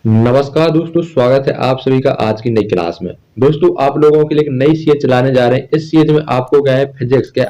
नमस्कार दोस्तों, स्वागत है आप सभी का आज की नई क्लास में। दोस्तों, आप लोगों के लिए एक नई सीरीज चलाने जा रहे हैं। इस सीरीज में आपको क्या है, फिजिक्स के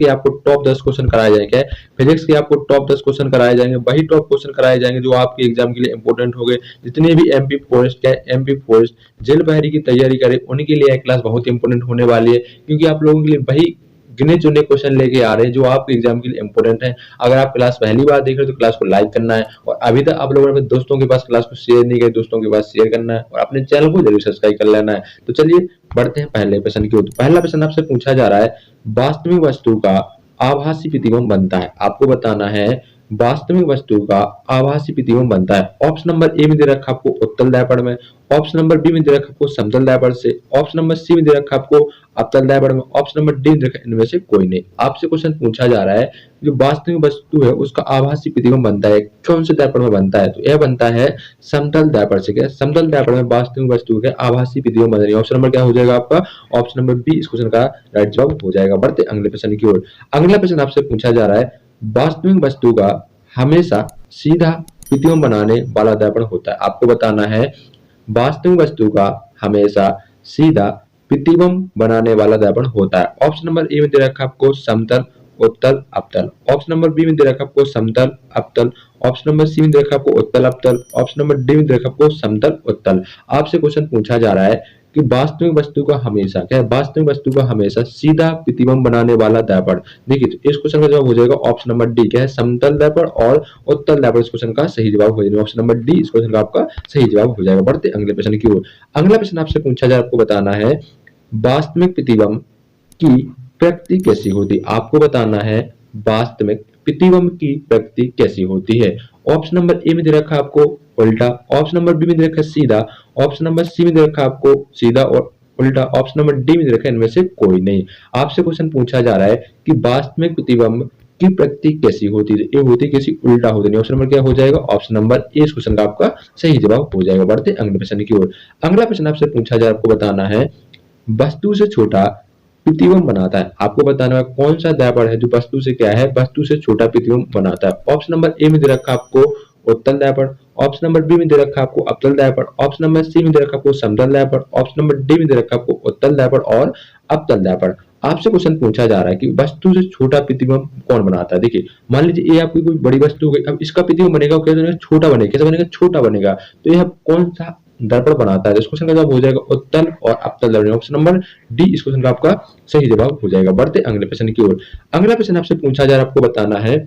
आपको टॉप 10 क्वेश्चन कराए जाएंगे। क्या है, फिजिक्स के आपको टॉप 10 क्वेश्चन कराए जाएंगे। वही टॉप क्वेश्चन कराए जाएंगे जो आपके एग्जाम के लिए इंपॉर्टेंट हो गए। जितने भी एमपी फॉरेस्ट है, एमपी फॉरेस्ट जेल बहरी की तैयारी करें, उनके लिए यह क्लास बहुत इंपॉर्टेंट होने वाली है, क्योंकि आप लोगों के लिए वही गिने चुने क्वेश्चन लेके आ रहे हैं जो आपके एग्जाम के लिए इंपॉर्टेंट है। अगर आप क्लास पहली बार देख रहे हो तो क्लास को लाइक करना है, और अभी तक आप लोगों ने अपने दोस्तों के पास क्लास को शेयर नहीं किया, दोस्तों के पास शेयर करना है और अपने चैनल को जरूर सब्सक्राइब कर लेना है। तो चलिए बढ़ते हैं पहले प्रश्न की ओर। तो पहला प्रश्न आपसे पूछा जा रहा है, वास्तविक वस्तु का आभासी प्रतिबिंब बनता है। आपको बताना है वास्तविक वस्तु का आभासी प्रतिबिंब बनता है। ऑप्शन नंबर ए में दे रखा आपको उत्तल दर्पण में, ऑप्शन नंबर बी में दे रखा आपको समतल दर्पण से, ऑप्शन नंबर सी में दे रखा आपको अवतल दर्पण में, ऑप्शन नंबर डी में दे रखा इनमें से कोई नहीं। आपसे क्वेश्चन पूछा जा रहा है जो वास्तविक वस्तु है उसका आभासी प्रतिबिंब बनता है, कौन से दर्पण में बनता है? तो यह बनता है समतल दर्पण से। क्या समतल दर्पण में वास्तविक वस्तु के आभासी प्रतिबिंब बन रही है। ऑप्शन नंबर क्या हो जाएगा आपका? ऑप्शन नंबर बी इस क्वेश्चन का राइट जवाब हो जाएगा। बढ़ते अगले प्रश्न की ओर। अगला प्रश्न आपसे पूछा जा रहा है, वास्तविक वस्तु का हमेशा सीधा प्रतिबिंब बनाने वाला दर्पण होता है। आपको बताना है वास्तविक वस्तु का हमेशा सीधा प्रतिबिंब बनाने वाला दर्पण होता है। ऑप्शन नंबर ए में दे रखा आपको समतल, उत्तल, अवतल, ऑप्शन नंबर बी में दे रखा आपको समतल, अवतल, ऑप्शन नंबर सी में दे रखा आपको उत्तल, अवतल, ऑप्शन नंबर डी में दे रखा आपको समतल, उत्तल। आपसे क्वेश्चन पूछा जा रहा है कि वास्तविक वस्तु का हमेशा क्या है, वास्तविक वस्तु का हमेशा सीधा प्रतिबिंब बनाने वाला दर्पण। देखिए, तो इस क्वेश्चन का जवाब हो जाएगा ऑप्शन नंबर डी, क्या है, समतल दर्पण और उत्तल दर्पण। इस क्वेश्चन का सही जवाब हो जाएगा ऑप्शन नंबर डी, इस क्वेश्चन का आपका सही जवाब हो जाएगा। बढ़ते अगले प्रश्न की ओर। अगला प्रश्न आपसे पूछा जाए, आपको बताना है वास्तविक प्रतिबिंब की प्रकृति कैसी होती है। आपको बताना है वास्तविक प्रतिबिंब की प्रकृति कैसी होती है। ऑप्शन नंबर ए में दे रखा आपको उल्टा, ऑप्शन नंबर बी में दे रखा सीधा, ऑप्शन नंबर सी में दे रखा आपको सीधा और उल्टा, ऑप्शन नंबर डी में दे रखा इनमें से कोई नहीं। आपसे क्वेश्चन पूछा जा रहा है कि वास्तविक प्रतिबिंब की प्रकृति कैसी होती है। ये होती कैसी? उल्टा होती है। ऑप्शन नंबर क्या हो जाएगा? ऑप्शन नंबर ए इस क्वेश्चन का आपका सही जवाब हो जाएगा। बढ़ते अगले प्रश्न की ओर। अगला प्रश्न आपसे पूछा जाए, आपको बताना है वस्तु से छोटा प्रतिबिंब बनाता है। आपको बताना है कौन सा दर्पण है जो वस्तु से क्या है, वस्तु से छोटा प्रतिबिंब बनाता है। ऑप्शन नंबर ए में दे रखा आपको उत्तल दर्पण, ऑप्शन नंबर बी में दे रखा आपको अवतल दर्पण, ऑप्शन नंबर सी में दे रखा आपको समतल दर्पण, ऑप्शन नंबर डी में दे रखा आपको उत्तल दर्पण और अवतल दर्पण। आपसे क्वेश्चन पूछा जा रहा है कि वस्तु से छोटा प्रतिबिंब कौन बनाता है। देखिए, मान लीजिए ये आपकी कोई बड़ी वस्तु हो गई, अब इसका प्रतिबिंब बनेगा कैसे बनेगा? छोटा बनेगा। कैसे बनेगा? छोटा बनेगा। तो यह कौन सा दर्पण बनाता है? इस क्वेश्चन का जवाब हो जाएगा उत्तल और अवतल दर्पण। ऑप्शन नंबर डी इस क्वेश्चन का आपका सही जवाब हो जाएगा। बढ़ते अगले प्रश्न की ओर। अगला प्रश्न आपसे पूछा जा रहा है, आपको बताना है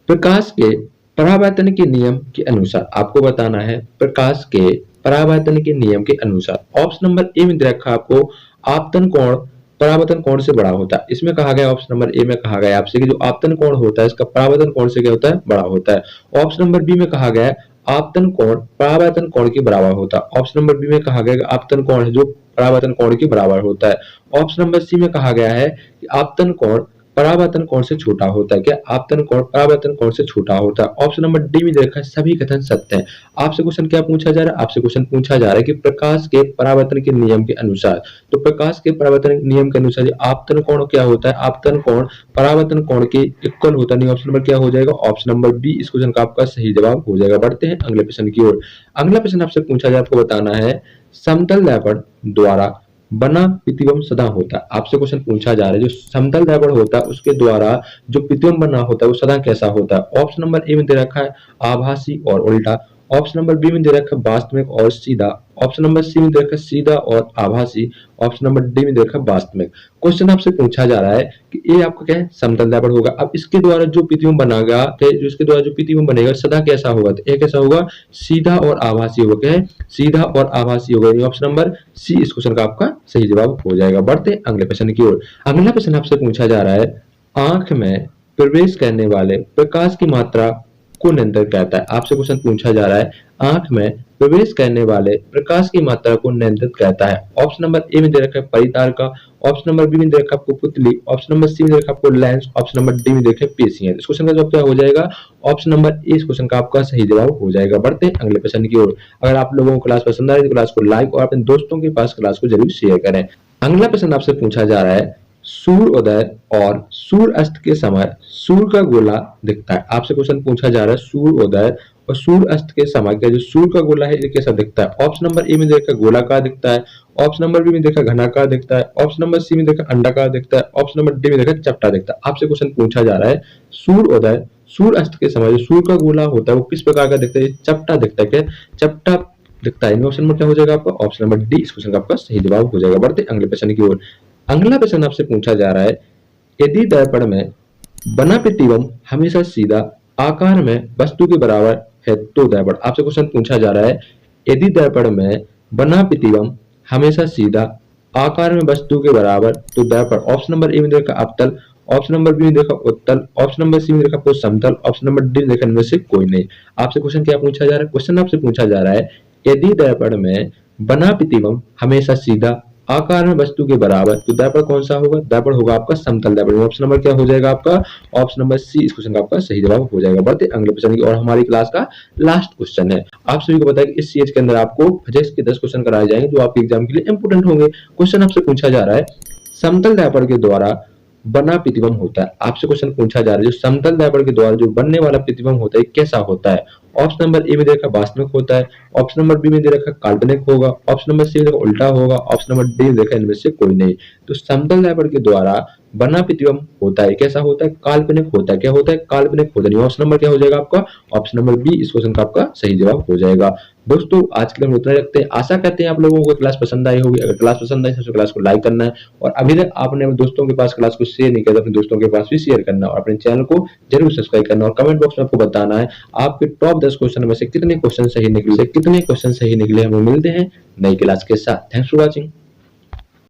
प्रकाश के परावर्तन के नियम के अनुसार। आपको बताना है प्रकाश के परावर्तन के नियम के अनुसार। ऑप्शन नंबर ए में दे रखा आपको आपतन कोण परावर्तन कोण से बड़ा होता है। इसमें कहा गया, ऑप्शन नंबर ए में कहा गया आपसे कि जो आपतन कोण होता है इसका परावर्तन कोण से क्या होता है? बड़ा होता है। ऑप्शन नंबर बी में कहा गया आपतन कोण परावर्तन कोण के बराबर होता है। ऑप्शन नंबर बी में कहा गया कि आपतन कोण है जो परावर्तन कोण के बराबर होता है। ऑप्शन नंबर सी में कहा गया है कि आपतन कोण परावर्तन कोण से छोटा होता है। क्या आपतन कोण परावर्तन कोण से छोटा होता है। ऑप्शन नंबर डी में देखा है सभी कथन सत्य है। आपसे क्वेश्चन क्या पूछा जा रहा है? आपसे क्वेश्चन पूछा जा रहा है कि प्रकाश के परावर्तन के नियम के अनुसार। तो प्रकाश के परावर्तन नियम के अनुसार आपतन कोण क्या होता है? आपतन कोण परावर्तन कोण के इक्वल होता नहीं। ऑप्शन नंबर क्या हो जाएगा? ऑप्शन नंबर बी इस क्वेश्चन का आपका सही जवाब हो जाएगा। बढ़ते हैं अगले प्रश्न की ओर। अगला प्रश्न आपसे पूछा जाए, आपको बताना है समतल दर्पण द्वारा बना प्रतिबिंब सदा होता है। आपसे क्वेश्चन पूछा जा रहा है जो समतल दर्पण होता है उसके द्वारा जो प्रतिबिंब बना होता है वो सदा कैसा होता है। ऑप्शन नंबर ए में दे रखा है आभासी और उल्टा, ऑप्शन नंबर बी में दे रखा है वास्तविक और सीधा, ऑप्शन नंबर सी में दे रखा है सीधा और आभासी, ऑप्शन नंबर डी में दे रखा है वास्तविक। क्वेश्चन आपसे पूछा जा रहा है कि ये आपका क्या है? समतल दर्पण होगा। अब इसके द्वारा जो प्रतिबिंब बनेगा, जो इसके द्वारा जो प्रतिबिंब बनेगा सदा कैसा होगा? तो ये कैसा होगा? सीधा और आभासी होगा। क्या है? सीधा और आभासी होगा। ऑप्शन नंबर सी इस क्वेश्चन का आपका सही जवाब हो जाएगा। बढ़ते अगले प्रश्न की ओर। अगला प्रश्न आपसे पूछा जा रहा है आंख में प्रवेश करने वाले प्रकाश की मात्रा को नियंत्रित करता है। आपसे क्वेश्चन पूछा जा रहा है आंख में प्रवेश करने वाले प्रकाश की मात्रा को नियंत्रित करता है। ऑप्शन नंबर ए में दे रखा है परितार का, ऑप्शन नंबर बी में दे रखा है आपको पुतली, ऑप्शन नंबर सी में दे रखा है आपको लेंस, ऑप्शन नंबर डी में दे रखा है पेशियां। इस क्वेश्चन का जवाब क्या हो जाएगा? ऑप्शन नंबर ए इस क्वेश्चन का आपका सही जवाब हो जाएगा। बढ़ते अगले प्रश्न की ओर। अगर आप लोगों को क्लास पसंद आ रही है तो क्लास को लाइक और अपने दोस्तों के पास क्लास को जरूर शेयर करें। अगला प्रश्न आपसे पूछा जा रहा है सूर्योदय और सूर्य अस्त के समय सूर्य का गोला दिखता है। आपसे क्वेश्चन पूछा जा रहा है सूर्योदय और सूर्य अस्त के समय का जो सूर्य का गोला है ये कैसा दिखता है। ऑप्शन नंबर ए में देखा गोलाकार दिखता है, ऑप्शन नंबर बी में देखा घनाकार दिखता है, ऑप्शन नंबर सी में देखा अंडाकार दिखता है, ऑप्शन नंबर डी में देखा चपटा दिखता है। आपसे क्वेश्चन पूछा जा रहा है सूर्य उदय सूर्य अस्त के समय जो सूर्य का गोला होता है वो किस प्रकार का दिखता है, चपटा दिखता है। क्या चपटा दिखता है। ऑप्शन में क्या हो जाएगा आपका, ऑप्शन नंबर डी इस क्वेश्चन का आपका सही जवाब हो जाएगा। बढ़ते अगले प्रश्न की ओर। अगला प्रश्न आपसे पूछा जा रहा है यदि दर्पण में बना प्रतिबिंब हमेशा सीधा आकार में वस्तु के बराबर है तो दर्पण। आपसे क्वेश्चन पूछा जा रहा है यदि दर्पण में बना प्रतिबिंब हमेशा सीधा आकार में वस्तु के बराबर तो दर्पण। ऑप्शन नंबर ए में देखा अवतल, ऑप्शन नंबर बी में देखा उत्तल, ऑप्शन नंबर सी में देखा पूर्ण समतल, ऑप्शन नंबर डी देखा इनमें से कोई नहीं। आपसे क्वेश्चन क्या पूछा जा रहा है, क्वेश्चन आपसे पूछा जा रहा है यदि दर्पण में बना प्रतिबिंब हमेशा सीधा आकार में वस्तु के बराबर तो दर्पण कौन सा होगा, दर्पण होगा आपका समतल दर्पण। ऑप्शन नंबर क्या हो जाएगा आपका, ऑप्शन नंबर सी इस क्वेश्चन का आपका सही जवाब हो जाएगा। बढ़ते अगले प्रश्न की और हमारी क्लास का लास्ट क्वेश्चन है। आप सभी को पता है कि इस सीएच के अंदर आपको फिजिक्स के 10 क्वेश्चन कराए जाएंगे जो आपके एग्जाम के लिए इंपोर्टेंट होंगे। क्वेश्चन आपसे पूछा जा रहा है समतल दर्पण के द्वारा बना प्रतिबिंब होता है। आपसे क्वेश्चन पूछा जा रहा है जो समतल दर्पण के द्वारा जो बनने वाला प्रतिबिंब होता है कैसा होता है। ऑप्शन नंबर ए में देखा वास्तविक होता है, ऑप्शन नंबर बी में दे रखा काल्पनिक होगा, ऑप्शन नंबर सी में देखा उल्टा होगा, ऑप्शन नंबर डी में देखा इनमें से कोई नहीं। तो समतल दर्पण के द्वारा बना प्रतिबिंब होता है कैसा होता है, काल्पनिक होता है। क्या होता है, काल्पनिक होता है। ऑप्शन नंबर क्या हो जाएगा आपका, ऑप्शन नंबर बी इस क्वेश्चन का आपका सही जवाब हो जाएगा। दोस्तों आज के लिए हम इतना रखते हैं। आशा करते हैं आप लोगों को क्लास पसंद आई होगी। अगर क्लास पसंद आई तो क्लास को लाइक करना है और अभी तक आपने अपने दोस्तों के पास क्लास को शेयर नहीं किया तो अपने दोस्तों के पास भी शेयर करना और अपने चैनल को जरूर सब्सक्राइब करना और कमेंट बॉक्स में आपको बताना है आपके टॉप 10 क्वेश्चन में से कितने क्वेश्चन सही निकले। हमें मिलते हैं नई क्लास के साथ। Thanks for watching.